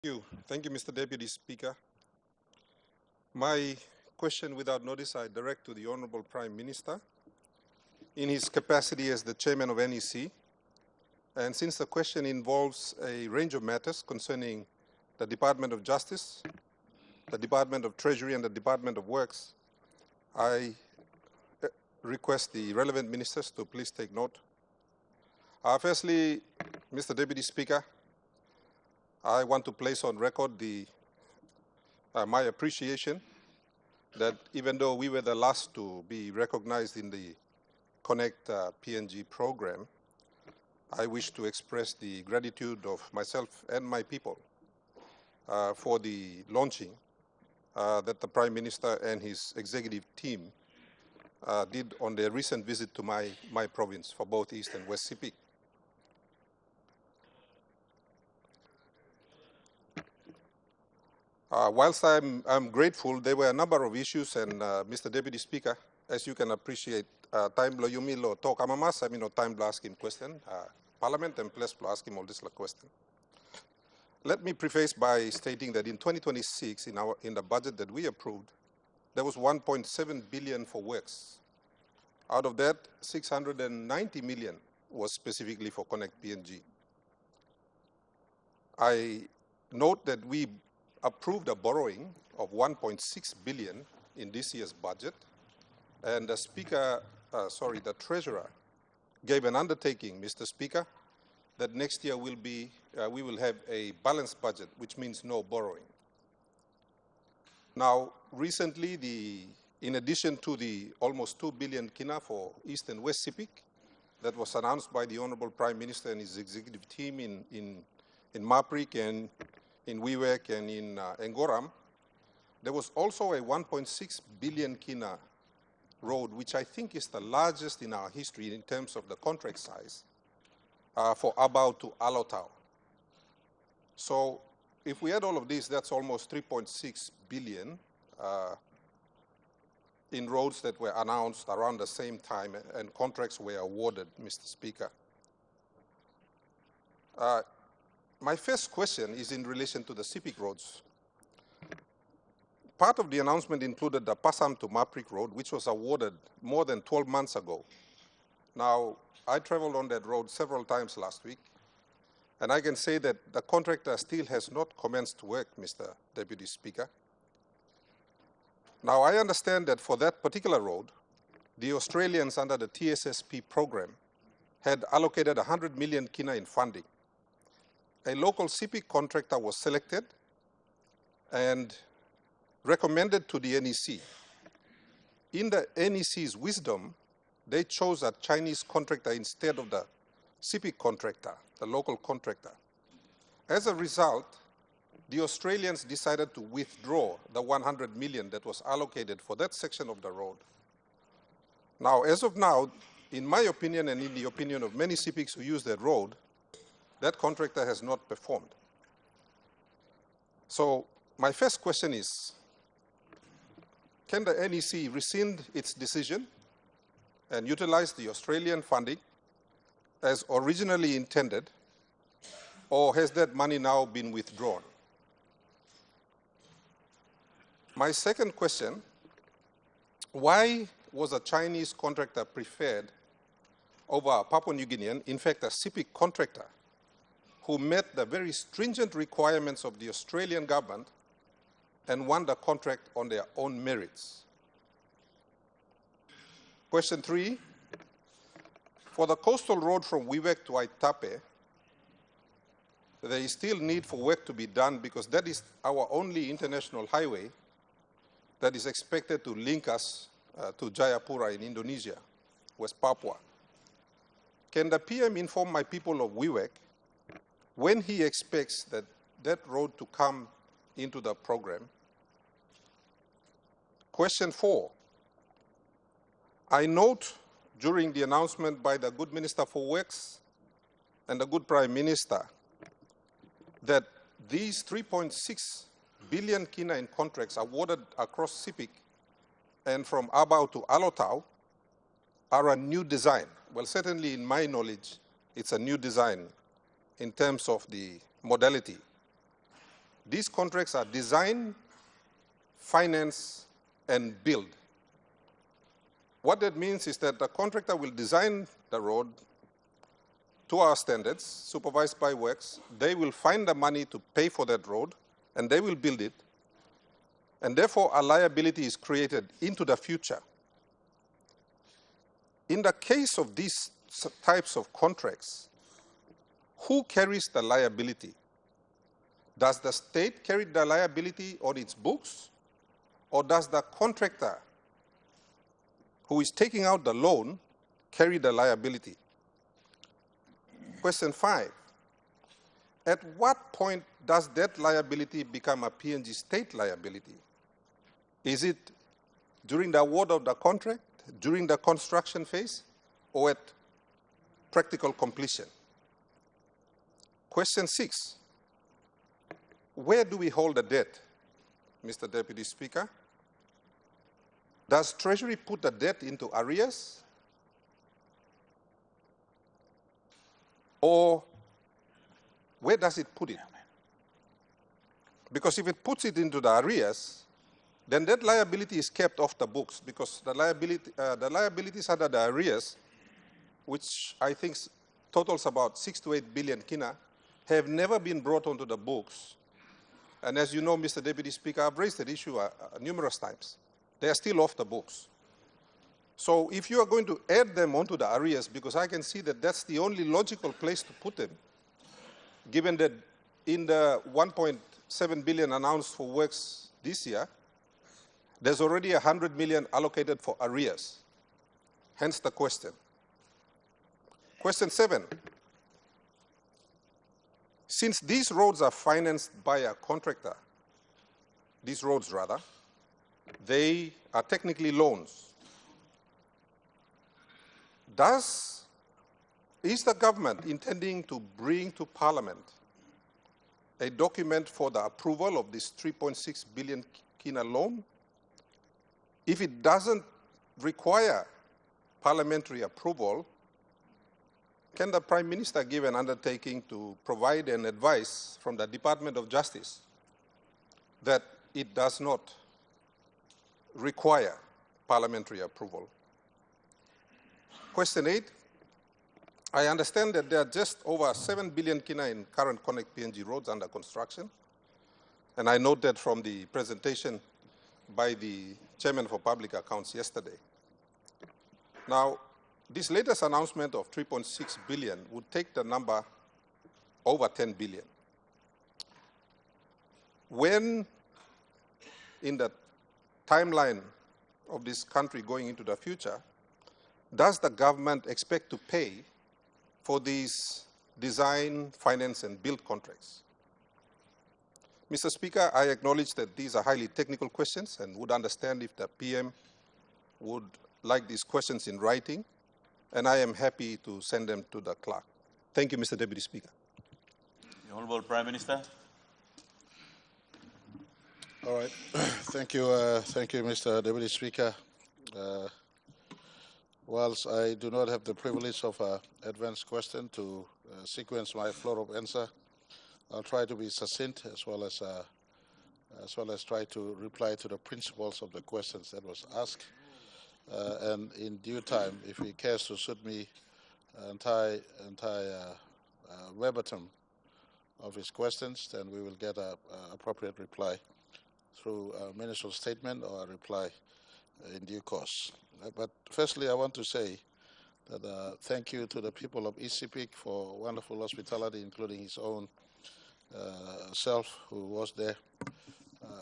Thank you, Mr. Deputy Speaker. My question without notice I direct to the Honorable Prime Minister in his capacity as the Chairman of NEC. And since the question involves a range of matters concerning the Department of Justice, the Department of Treasury, and the Department of Works, I request the relevant ministers to please take note. Firstly, Mr. Deputy Speaker, I want to place on record my appreciation that even though we were the last to be recognized in the Connect PNG program, I wish to express the gratitude of myself and my people for the launching that the Prime Minister and his executive team did on their recent visit to my province for both East and West Sepik. Whilst I'm grateful, there were a number of issues, and Mr. Deputy Speaker, as you can appreciate, time lo yumi lo talk amamas, I mean, no time to ask him question. Parliament and place to ask him all this question. Let me preface by stating that in 2026, in the budget that we approved, there was 1.7 billion for works. Out of that, 690 million was specifically for Connect PNG. I note that we approved a borrowing of 1.6 billion in this year's budget, and the Treasurer gave an undertaking, Mr. Speaker, that next year we will have a balanced budget, which means no borrowing. Now, recently, in addition to the almost 2 billion kina for East and West Sepik that was announced by the Honorable Prime Minister and his executive team in Marape and in Wewak and in Ngoram, there was also a 1.6 billion kina road, which I think is the largest in our history in terms of the contract size, for Abao to Alotau. So if we add all of this, that's almost 3.6 billion in roads that were announced around the same time and contracts were awarded, Mr. Speaker. My first question is in relation to the Sepik roads. Part of the announcement included the Pasam to Maprik road, which was awarded more than 12 months ago. Now, I traveled on that road several times last week, and I can say that the contractor still has not commenced work, Mr. Deputy Speaker. Now, I understand that for that particular road, the Australians under the TSSP program had allocated 100 million kina in funding. A local Sepik contractor was selected and recommended to the NEC. In the NEC's wisdom, they chose a Chinese contractor instead of the Sepik contractor, the local contractor. As a result, the Australians decided to withdraw the 100 million that was allocated for that section of the road. Now, as of now, in my opinion and in the opinion of many Sepiks who use that road, that contractor has not performed. So my first question is, can the NEC rescind its decision and utilize the Australian funding as originally intended, or has that money now been withdrawn? My second question, why was a Chinese contractor preferred over a Papua New Guinean, in fact a Sepik contractor, who met the very stringent requirements of the Australian government and won the contract on their own merits? Question 3, for the coastal road from Wewak to Aitape, there is still need for work to be done because that is our only international highway that is expected to link us to Jayapura in Indonesia, West Papua. Can the PM inform my people of Wewak when he expects that road to come into the program? Question 4, I note during the announcement by the good Minister for Works and the good Prime Minister that these 3.6 billion kina in contracts awarded across Sepik and from Abao to Alotau are a new design. Well, certainly in my knowledge, it's a new design in terms of the modality. These contracts are design, finance, and build. What that means is that the contractor will design the road to our standards, supervised by works. They will find the money to pay for that road, and they will build it. And therefore, a liability is created into the future. In the case of these types of contracts, who carries the liability? Does the state carry the liability on its books, or does the contractor who is taking out the loan carry the liability? Question 5. At what point does that liability become a PNG state liability? Is it during the award of the contract, during the construction phase, or at practical completion? Question 6. Where do we hold the debt, Mr. Deputy Speaker? Does Treasury put the debt into arrears? Or where does it put it? Because if it puts it into the arrears, then that liability is kept off the books, because the liabilities under the arrears, which I think totals about 6 to 8 billion kina, have never been brought onto the books. And as you know, Mr. Deputy Speaker, I've raised that issue numerous times. They are still off the books. So if you are going to add them onto the arrears, because I can see that that's the only logical place to put them, given that in the 1.7 billion announced for works this year, there's already 100 million allocated for arrears. Hence the question. Question 7. Since these roads are financed by a contractor, these roads rather, they are technically loans. Is the government intending to bring to Parliament a document for the approval of this 3.6 billion kina loan? If it doesn't require parliamentary approval, can the Prime Minister give an undertaking to provide an advice from the Department of Justice that it does not require parliamentary approval? Question 8. I understand that there are just over 7 billion kina in current Connect PNG roads under construction. And I note that from the presentation by the Chairman for Public Accounts yesterday. Now, this latest announcement of 3.6 billion would take the number over 10 billion. When, in the timeline of this country going into the future, does the government expect to pay for these design, finance, and build contracts? Mr. Speaker, I acknowledge that these are highly technical questions and would understand if the PM would like these questions in writing, and I am happy to send them to the clerk. Thank you, Mr. Deputy Speaker. The Honourable Prime Minister. All right. Thank you, Mr. Deputy Speaker. Whilst I do not have the privilege of an advanced question to sequence my flow of answer, I'll try to be succinct as well as try to reply to the principles of the questions that was asked. And in due time, if he cares to suit me entire verbatim of his questions, then we will get an appropriate reply through a ministerial statement or a reply in due course. But firstly, I want to say that thank you to the people of East Sepik for wonderful hospitality, including his own self, who was there,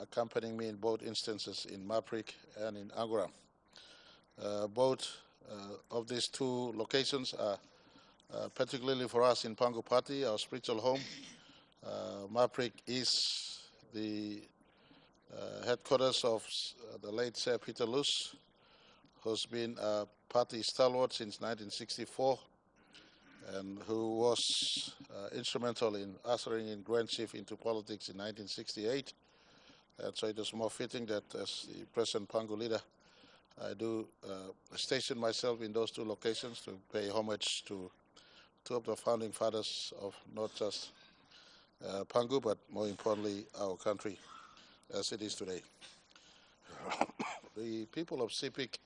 accompanying me in both instances in Marape and in Aguram. Both of these two locations are particularly for us in Pangu Party, our spiritual home. Marape is the headquarters of the late Sir Peter Luce, who's been a party stalwart since 1964 and who was instrumental in ushering in Grand Chief into politics in 1968. And so it is more fitting that as the present Pangu leader, I do station myself in those two locations to pay homage to two of the founding fathers of not just Pangu, but more importantly, our country as it is today. The people of Sepik,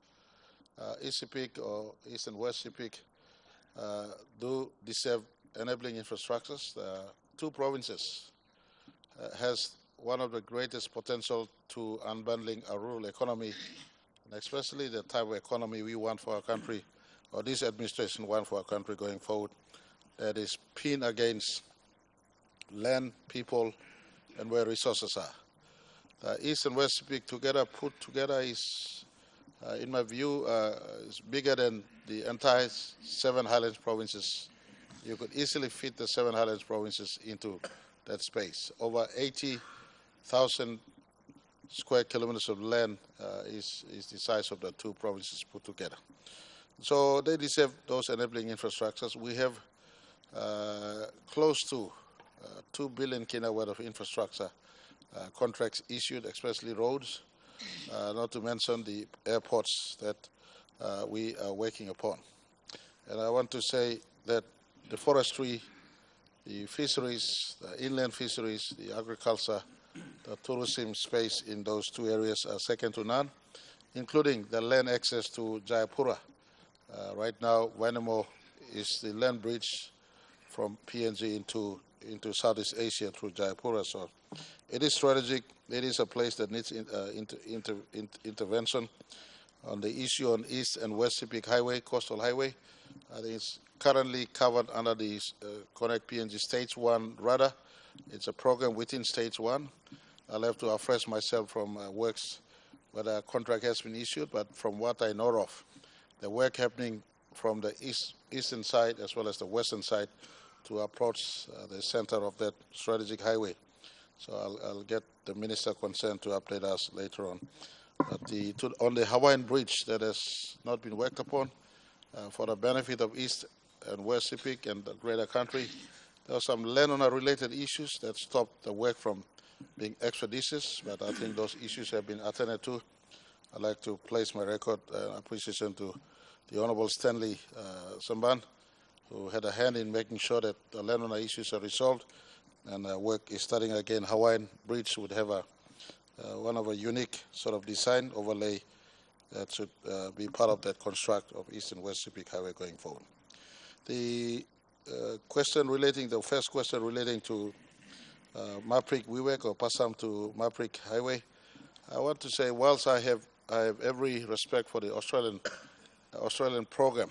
East Sepik or East and West Sepik, do deserve enabling infrastructures. The two provinces has one of the greatest potential to unbundling our rural economy, and especially the type of economy we want for our country, or this administration wants for our country going forward, that is pinned against land, people, and where resources are. The East and West Sepik together, put together, is, in my view, is bigger than the entire 7 Highlands provinces. You could easily fit the 7 Highlands provinces into that space. Over 80,000 square kilometers of land is the size of the two provinces put together. So they deserve those enabling infrastructures. We have close to 2 billion kina worth of infrastructure contracts issued, especially roads, not to mention the airports that we are working upon. And I want to say that the forestry, the fisheries, the inland fisheries, the agriculture, the tourism space in those two areas are second to none, including the land access to Jayapura. Right now, Vainamo is the land bridge from PNG into Southeast Asia through Jayapura. So it is strategic. It is a place that needs intervention. On the issue on East and West Sepik Highway, Coastal Highway, I think it's currently covered under the Connect PNG Stage 1 radar. It's a program within Stage 1. I'll have to refresh myself from works where the contract has been issued, but from what I know of, the work happening from the eastern side as well as the western side to approach the center of that strategic highway. So I'll get the minister concerned to update us later on. But on the Hawaiian bridge that has not been worked upon, for the benefit of East and West Sepik and the greater country, there are some landowner-related issues that stopped the work from being expeditious, but I think those issues have been attended to. I'd like to place my record appreciation to the Honourable Stanley Samban, who had a hand in making sure that the landowner issues are resolved, and work is starting again. Hawaiian Bridge would have one of a unique sort of design overlay that should be part of that construct of East and West Sepik Highway going forward. The first question relating to Maprik Wiwek or Passam to Maprik Highway, I want to say, whilst I have every respect for the Australian program,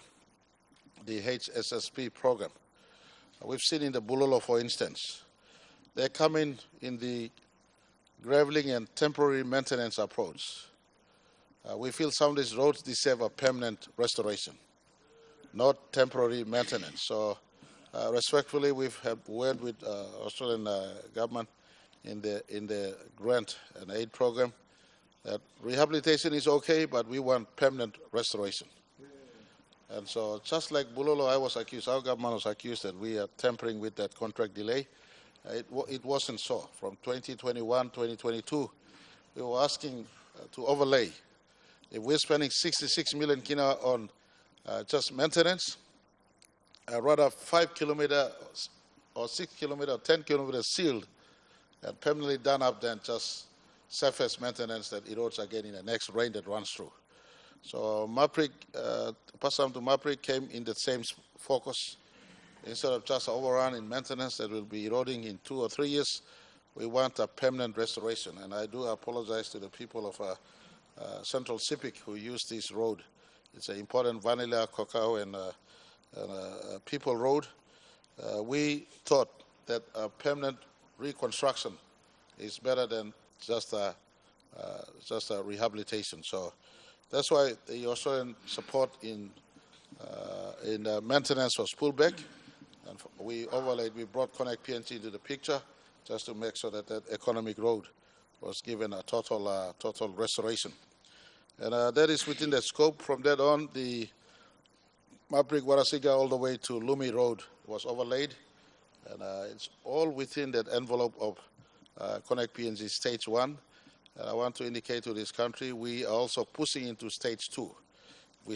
the HSSP program, we've seen in the Bulolo, for instance, they come in the gravelling and temporary maintenance approach. We feel some of these roads deserve a permanent restoration, not temporary maintenance. So respectfully, we've worked with Australian government in the grant and aid program that rehabilitation is okay, but we want permanent restoration. And so just like Bulolo, our government was accused that we are tampering with that contract delay. It wasn't so. From 2021, 2022, we were asking to overlay. If we're spending 66 million kina on just maintenance, rather 5 kilometers or 6 kilometers or 10 kilometers sealed and permanently done up than just surface maintenance that erodes again in the next rain that runs through. So Maprik, Passam to Maprik came in the same focus. Instead of just overrun in maintenance that will be eroding in 2 or 3 years, we want a permanent restoration. And I do apologize to the people of Central Sepik who use this road. It's an important vanilla, cacao, and people road. We thought that a permanent reconstruction is better than just a rehabilitation. So that's why the Australian support in maintenance was pulled back, and we brought Connect PNG into the picture just to make sure that that economic road was given a total restoration. And that is within the scope. From that on, the Maprik Warasiga all the way to Lumi Road was overlaid, and it's all within that envelope of Connect PNG Stage 1. And I want to indicate to this country, we are also pushing into Stage 2. We